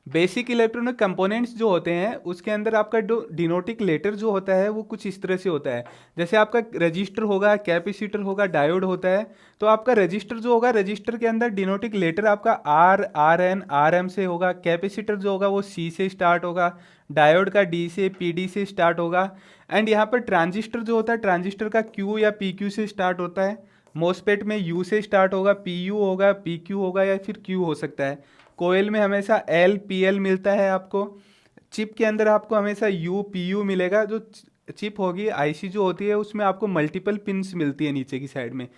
Basic electronic components जो होते हैं उसके अंदर आपका जो डिनोटिंग लेटर जो होता है वो कुछ इस तरह से होता है। जैसे आपका रजिस्टर होगा, कैपेसिटर होगा, डायोड होता है। तो आपका रजिस्टर जो होगा, रजिस्टर के अंदर डिनोटिंग लेटर आपका आर एन से होगा। कैपेसिटर जो होगा वो सी से स्टार्ट होगा। डायोड का डी से पी डी से स्टार्ट होगा। एंड यहाँ पर ट्रांजिस्टर जो होता है, ट्रांजिस्टर का क्यू या पी क्यू से स्टार्ट होता है। मोसपेट में यू से स्टार्ट होगा, पी यू होगा, पी क्यू होगा, या फिर क्यू हो सकता है। कोयल में हमेशा एल पी एल मिलता है आपको। चिप के अंदर आपको हमेशा यू पी यू मिलेगा। जो चिप होगी, आईसी जो होती है, उसमें आपको मल्टीपल पिन्स मिलती है नीचे की साइड में।